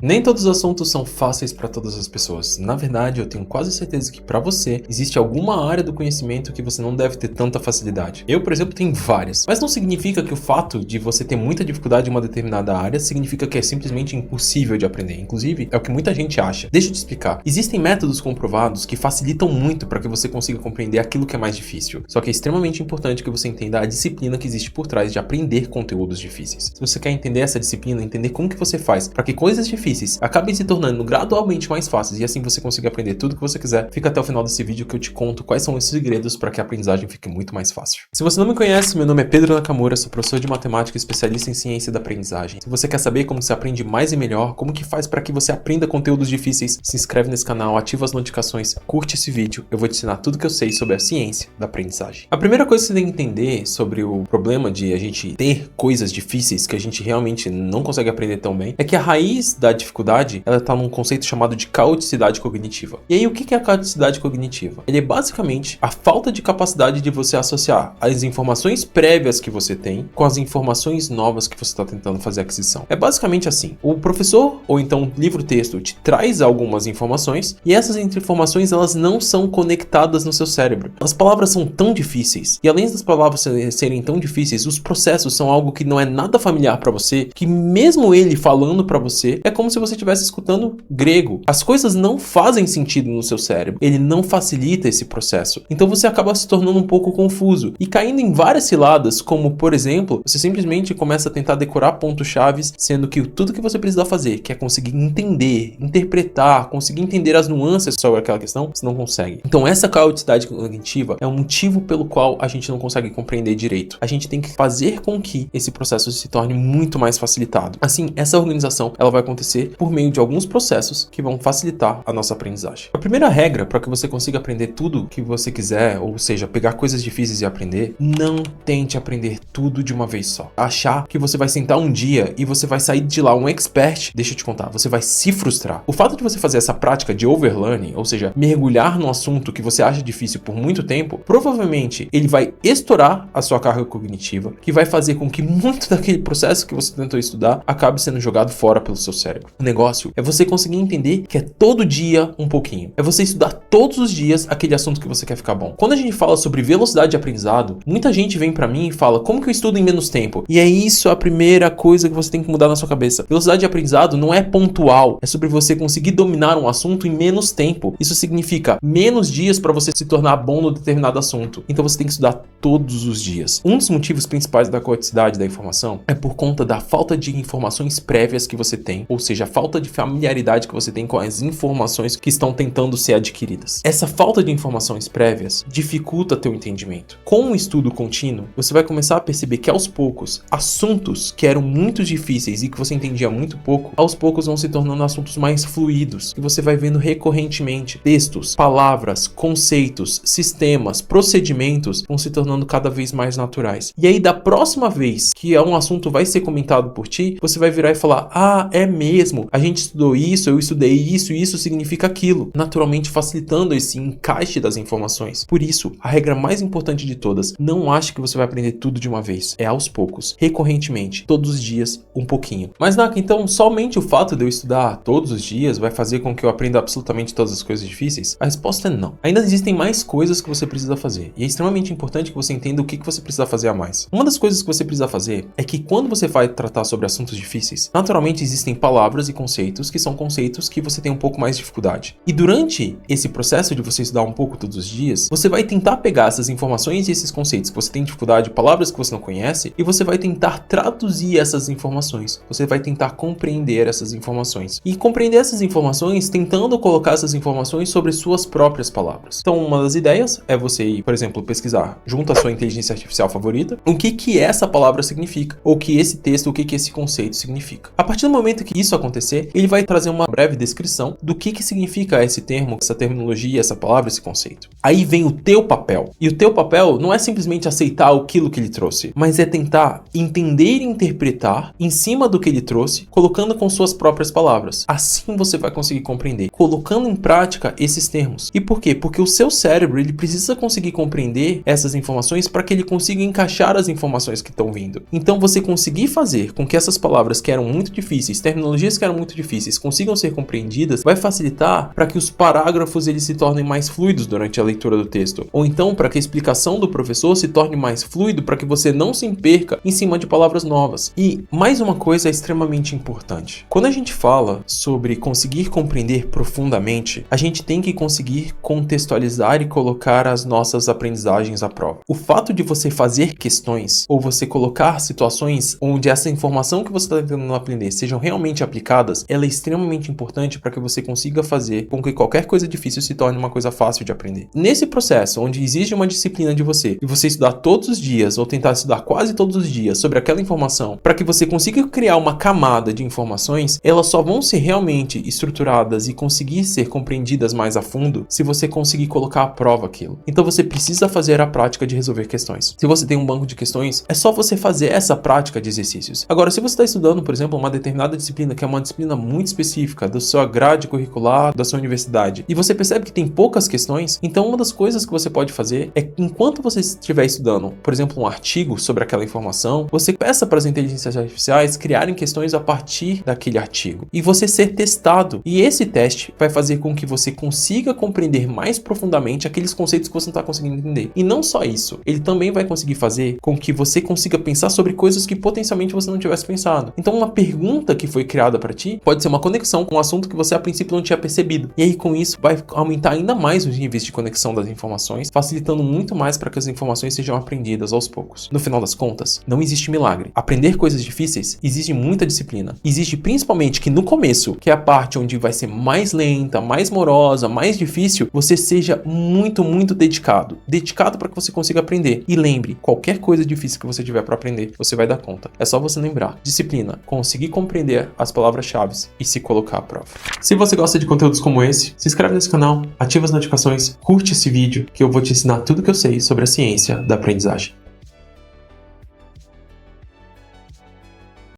Nem todos os assuntos são fáceis para todas as pessoas. Na verdade, eu tenho quase certeza que para você existe alguma área do conhecimento que você não deve ter tanta facilidade. Eu, por exemplo, tenho várias. Mas não significa que o fato de você ter muita dificuldade em uma determinada área significa que é simplesmente impossível de aprender. Inclusive, é o que muita gente acha. Deixa eu te explicar. Existem métodos comprovados que facilitam muito para que você consiga compreender aquilo que é mais difícil. Só que é extremamente importante que você entenda a disciplina que existe por trás de aprender conteúdos difíceis. Se você quer entender essa disciplina, entender como que você faz para que coisas difíceis acabem se tornando gradualmente mais fáceis e assim você consiga aprender tudo que você quiser, fica até o final desse vídeo que eu te conto quais são os segredos para que a aprendizagem fique muito mais fácil. Se você não me conhece, meu nome é Pedro Nakamura, sou professor de matemática e especialista em ciência da aprendizagem. Se você quer saber como se aprende mais e melhor, como que faz para que você aprenda conteúdos difíceis, se inscreve nesse canal, ativa as notificações, curte esse vídeo, eu vou te ensinar tudo que eu sei sobre a ciência da aprendizagem. A primeira coisa que você tem que entender sobre o problema de a gente ter coisas difíceis que a gente realmente não consegue aprender tão bem é que a raiz da dificuldade, ela está num conceito chamado de caoticidade cognitiva. E aí, o que é a caoticidade cognitiva? Ele é basicamente a falta de capacidade de você associar as informações prévias que você tem com as informações novas que você está tentando fazer aquisição. É basicamente assim. O professor, ou então o livro-texto, te traz algumas informações e essas informações, elas não são conectadas no seu cérebro. As palavras são tão difíceis e além das palavras serem tão difíceis, os processos são algo que não é nada familiar para você, que mesmo ele falando para você, é como se você estivesse escutando grego. As coisas não fazem sentido no seu cérebro. Ele não facilita esse processo. Então você acaba se tornando um pouco confuso e caindo em várias ciladas, como por exemplo, você simplesmente começa a tentar decorar pontos-chaves, sendo que tudo que você precisa fazer, que é conseguir entender, interpretar, conseguir entender as nuances sobre aquela questão, você não consegue. Então essa caoticidade cognitiva é o motivo pelo qual a gente não consegue compreender direito. A gente tem que fazer com que esse processo se torne muito mais facilitado. Assim, essa organização, ela vai acontecer por meio de alguns processos que vão facilitar a nossa aprendizagem. A primeira regra para que você consiga aprender tudo que você quiser, ou seja, pegar coisas difíceis e aprender, não tente aprender tudo de uma vez só. Achar que você vai sentar um dia e você vai sair de lá um expert, deixa eu te contar, você vai se frustrar. O fato de você fazer essa prática de overlearning, ou seja, mergulhar no assunto que você acha difícil por muito tempo, provavelmente ele vai estourar a sua carga cognitiva, que vai fazer com que muito daquele processo que você tentou estudar acabe sendo jogado fora pelo seu cérebro. O negócio é você conseguir entender que é todo dia um pouquinho. É você estudar todos os dias aquele assunto que você quer ficar bom. Quando a gente fala sobre velocidade de aprendizado, muita gente vem pra mim e fala, como que eu estudo em menos tempo? E é isso a primeira coisa que você tem que mudar na sua cabeça. Velocidade de aprendizado não é pontual, é sobre você conseguir dominar um assunto em menos tempo. Isso significa menos dias para você se tornar bom no determinado assunto. Então você tem que estudar todos os dias. Um dos motivos principais da caoticidade da informação é por conta da falta de informações prévias que você tem, ou seja, a falta de familiaridade que você tem com as informações que estão tentando ser adquiridas. Essa falta de informações prévias dificulta teu entendimento. Com o estudo contínuo, você vai começar a perceber que aos poucos, assuntos que eram muito difíceis e que você entendia muito pouco, aos poucos vão se tornando assuntos mais fluidos, que você vai vendo recorrentemente. Textos, palavras, conceitos, sistemas, procedimentos vão se tornando cada vez mais naturais. E aí, da próxima vez que um assunto vai ser comentado por ti, você vai virar e falar, ah, é mesmo, a gente estudou isso, eu estudei isso, e isso significa aquilo, naturalmente facilitando esse encaixe das informações. Por isso, a regra mais importante de todas, não ache que você vai aprender tudo de uma vez, é aos poucos, recorrentemente, todos os dias, um pouquinho. Mas Naka, então somente o fato de eu estudar todos os dias vai fazer com que eu aprenda absolutamente todas as coisas difíceis? A resposta é não. Ainda existem mais coisas que você precisa fazer, e é extremamente importante que você entenda o que você precisa fazer a mais. Uma das coisas que você precisa fazer é que quando você vai tratar sobre assuntos difíceis, naturalmente existem palavras e conceitos que são conceitos que você tem um pouco mais de dificuldade. E durante esse processo de você estudar um pouco todos os dias, você vai tentar pegar essas informações e esses conceitos que você tem dificuldade, palavras que você não conhece, e você vai tentar traduzir essas informações. Você vai tentar compreender essas informações. E compreender essas informações tentando colocar essas informações sobre suas próprias palavras. Então, uma das ideias é você ir, por exemplo, pesquisar junto à sua inteligência artificial favorita o que essa palavra significa, ou que esse texto, o que esse conceito significa. A partir do momento que isso acontecer, ele vai trazer uma breve descrição do que significa esse termo, essa terminologia, essa palavra, esse conceito. Aí vem o teu papel. E o teu papel não é simplesmente aceitar aquilo que ele trouxe, mas é tentar entender e interpretar em cima do que ele trouxe, colocando com suas próprias palavras. Assim você vai conseguir compreender, colocando em prática esses termos. E por quê? Porque o seu cérebro, ele precisa conseguir compreender essas informações para que ele consiga encaixar as informações que estão vindo. Então você conseguir fazer com que essas palavras que eram muito difíceis, terminologias terminologias que eram muito difíceis consigam ser compreendidas, vai facilitar para que os parágrafos eles se tornem mais fluidos durante a leitura do texto, ou então para que a explicação do professor se torne mais fluido, para que você não se perca em cima de palavras novas. E mais uma coisa é extremamente importante. Quando a gente fala sobre conseguir compreender profundamente, a gente tem que conseguir contextualizar e colocar as nossas aprendizagens à prova. O fato de você fazer questões ou você colocar situações onde essa informação que você está tentando aprender sejam realmente aplicadas, ela é extremamente importante para que você consiga fazer com que qualquer coisa difícil se torne uma coisa fácil de aprender. Nesse processo, onde exige uma disciplina de você e você estudar todos os dias ou tentar estudar quase todos os dias sobre aquela informação, para que você consiga criar uma camada de informações, elas só vão ser realmente estruturadas e conseguir ser compreendidas mais a fundo se você conseguir colocar à prova aquilo. Então você precisa fazer a prática de resolver questões. Se você tem um banco de questões, é só você fazer essa prática de exercícios. Agora, se você está estudando, por exemplo, uma determinada disciplina, que é uma disciplina muito específica da sua grade curricular, da sua universidade, e você percebe que tem poucas questões, então uma das coisas que você pode fazer é, enquanto você estiver estudando, por exemplo, um artigo sobre aquela informação, você peça para as inteligências artificiais criarem questões a partir daquele artigo e você ser testado. E esse teste vai fazer com que você consiga compreender mais profundamente aqueles conceitos que você não está conseguindo entender. E não só isso, ele também vai conseguir fazer com que você consiga pensar sobre coisas que potencialmente você não tivesse pensado. Então uma pergunta que foi criada para ti pode ser uma conexão com um assunto que você a princípio não tinha percebido. E aí com isso vai aumentar ainda mais os níveis de conexão das informações, facilitando muito mais para que as informações sejam aprendidas aos poucos. No final das contas, não existe milagre. Aprender coisas difíceis exige muita disciplina. Exige principalmente que no começo, que é a parte onde vai ser mais lenta, mais morosa, mais difícil, você seja muito, muito dedicado. Dedicado para que você consiga aprender. E lembre, qualquer coisa difícil que você tiver para aprender, você vai dar conta. É só você lembrar. Disciplina, conseguir compreender as palavras-chave e se colocar à prova. Se você gosta de conteúdos como esse, se inscreve nesse canal, ativa as notificações, curte esse vídeo que eu vou te ensinar tudo que eu sei sobre a ciência da aprendizagem.